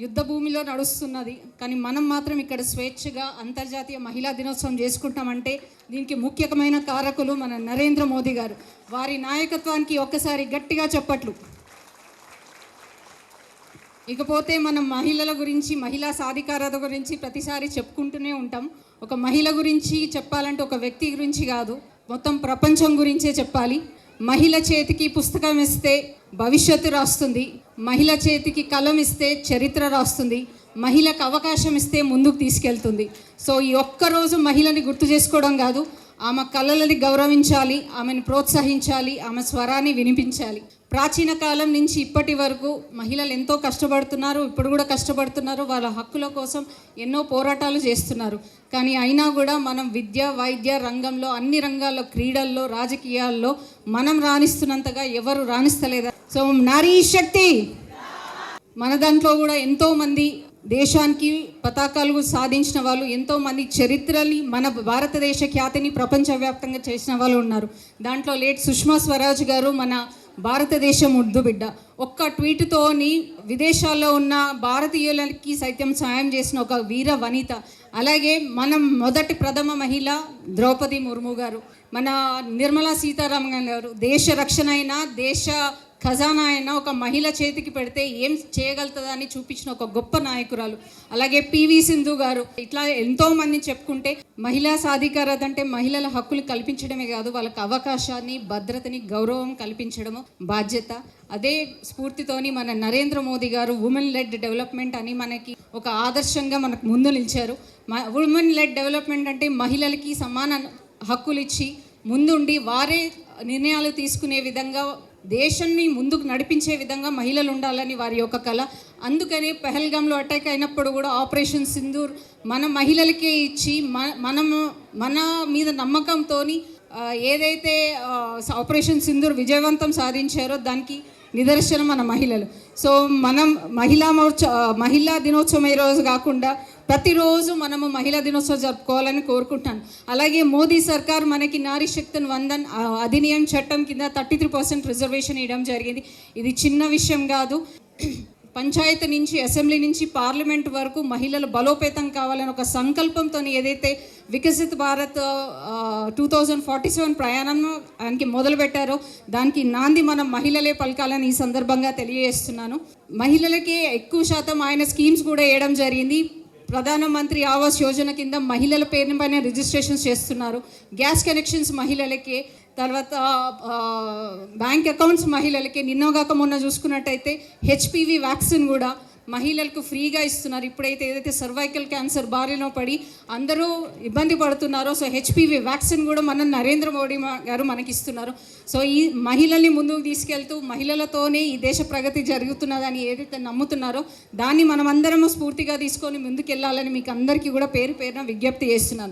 యుద్ధ భూమిలో నడుస్తున్నది. కానీ మనం మాత్రం ఇక్కడ స్వేచ్ఛగా అంతర్జాతీయ మహిళా దినోత్సవం చేసుకుంటామంటే దీనికి ముఖ్యమైన కారకులు మన నరేంద్ర మోదీ గారు. వారి నాయకత్వానికి ఒక్కసారి గట్టిగా చప్పట్లు. ఇకపోతే మనం మహిళల గురించి, మహిళా సాధికారత గురించి ప్రతిసారి చెప్పుకుంటూనే ఉంటాం. ఒక మహిళ గురించి చెప్పాలంటే ఒక వ్యక్తి గురించి కాదు, మొత్తం ప్రపంచం గురించే చెప్పాలి. మహిళ చేతికి పుస్తకం ఇస్తే భవిష్యత్తు రాస్తుంది, మహిళ చేతికి కలం ఇస్తే చరిత్ర రాస్తుంది, మహిళకు అవకాశం ఇస్తే ముందుకు తీసుకెళ్తుంది. సో ఈ ఒక్కరోజు మహిళని గుర్తు చేసుకోవడం కాదు, ఆమె కళలని గౌరవించాలి, ఆమెను ప్రోత్సహించాలి, ఆమె స్వరాన్ని వినిపించాలి. ప్రాచీన కాలం నుంచి ఇప్పటి వరకు మహిళలు ఎంతో కష్టపడుతున్నారు, ఇప్పుడు కూడా కష్టపడుతున్నారు, వాళ్ళ హక్కుల కోసం ఎన్నో పోరాటాలు చేస్తున్నారు. కానీ అయినా కూడా మనం విద్య, వైద్య రంగంలో, అన్ని రంగాల్లో, క్రీడల్లో, రాజకీయాల్లో మనం రాణిస్తున్నంతగా ఎవరు రాణిస్తలేదా? సో నారీ శక్తి మన దాంట్లో కూడా ఎంతోమంది దేశానికి పతాకాలు సాధించిన వాళ్ళు, ఎంతోమంది చరిత్రని, మన భారతదేశ ఖ్యాతిని ప్రపంచవ్యాప్తంగా చేసిన వాళ్ళు ఉన్నారు. దాంట్లో లేట్ సుష్మా స్వరాజ్ గారు మన భారతదేశం ముద్దుబిడ్డ. ఒక్క ట్వీట్తోని విదేశాల్లో ఉన్న భారతీయులకి సైతం సాయం చేసిన ఒక వీర వనిత. అలాగే మనం మొదటి ప్రథమ మహిళ ద్రౌపది ముర్ము గారు, మన నిర్మలా సీతారామన్ గారు. దేశ రక్షణ అయినా, దేశ ఖజానా అయినా ఒక మహిళ చేతికి పెడితే ఏం చేయగలుగుతుందని చూపించిన ఒక గొప్ప నాయకురాలు. అలాగే పివి సింధు గారు. ఇట్లా ఎంతోమంది చెప్పుకుంటే మహిళా సాధికారత అంటే మహిళల హక్కులు కల్పించడమే కాదు, వాళ్ళకి అవకాశాన్ని, భద్రతని, గౌరవం కల్పించడము బాధ్యత. అదే స్ఫూర్తితోని మన నరేంద్ర మోదీ గారు ఉమెన్ లెడ్ డెవలప్మెంట్ అని మనకి ఒక ఆదర్శంగా మనకు ముందు నిలిచారు. ఉమెన్ లెడ్ డెవలప్మెంట్ అంటే మహిళలకి సమాన హక్కులు ఇచ్చి ముందుండి వారే నిర్ణయాలు తీసుకునే విధంగా, దేశాన్ని ముందుకు నడిపించే విధంగా మహిళలు ఉండాలని వారి యొక్క కళ. అందుకని పెహల్గాంలో అటాక్ అయినప్పుడు కూడా ఆపరేషన్ సింధూర్ మన మహిళలకే ఇచ్చి మన మీద నమ్మకంతో ఏదైతే ఆపరేషన్ సింధూర్ విజయవంతం సాధించారో దానికి నిదర్శనం మన మహిళలు. సో మనం మహిళా దినోత్సవం ఈ రోజు కాకుండా ప్రతిరోజు మనము మహిళా దినోత్సవం జరుపుకోవాలని కోరుకుంటాను. అలాగే మోదీ సర్కార్ మనకి నారీ శక్తిని వందన్ అధినియం చట్టం కింద 33% రిజర్వేషన్ ఇవ్వడం జరిగింది. ఇది చిన్న విషయం కాదు. పంచాయతీ నుంచి, అసెంబ్లీ నుంచి, పార్లమెంట్ వరకు మహిళలు బలోపేతం కావాలని ఒక సంకల్పంతో ఏదైతే వికసిత్ భారత్ 2047 ప్రయాణానికి మొదలుపెట్టారో దానికి నాంది మనం మహిళలే పలకాలని ఈ సందర్భంగా తెలియజేస్తున్నాను. మహిళలకే ఎక్కువ శాతం ఆయన స్కీమ్స్ కూడా వేయడం జరిగింది. ప్రధానమంత్రి ఆవాస్ యోజన కింద మహిళల పేరు పైన రిజిస్ట్రేషన్స్ చేస్తున్నారు. గ్యాస్ కనెక్షన్స్ మహిళలకే, తర్వాత బ్యాంక్ అకౌంట్స్ మహిళలకి. నిన్నగాక మొన్న చూసుకున్నట్టయితే హెచ్పివి వ్యాక్సిన్ కూడా మహిళలకు ఫ్రీగా ఇస్తున్నారు. ఇప్పుడైతే ఏదైతే సర్వైకల్ క్యాన్సర్ బారిలో పడి అందరూ ఇబ్బంది పడుతున్నారో, సో హెచ్పివి వ్యాక్సిన్ కూడా మన నరేంద్ర మోడీ గారు మనకి ఇస్తున్నారు. సో ఈ మహిళల్ని ముందుకు తీసుకెళ్తూ మహిళలతోనే ఈ దేశ ప్రగతి జరుగుతున్నదని ఏదైతే నమ్ముతున్నారో దాన్ని మనమందరము స్ఫూర్తిగా తీసుకొని ముందుకెళ్ళాలని మీకు అందరికీ కూడా పేరు పేరున విజ్ఞప్తి చేస్తున్నాను.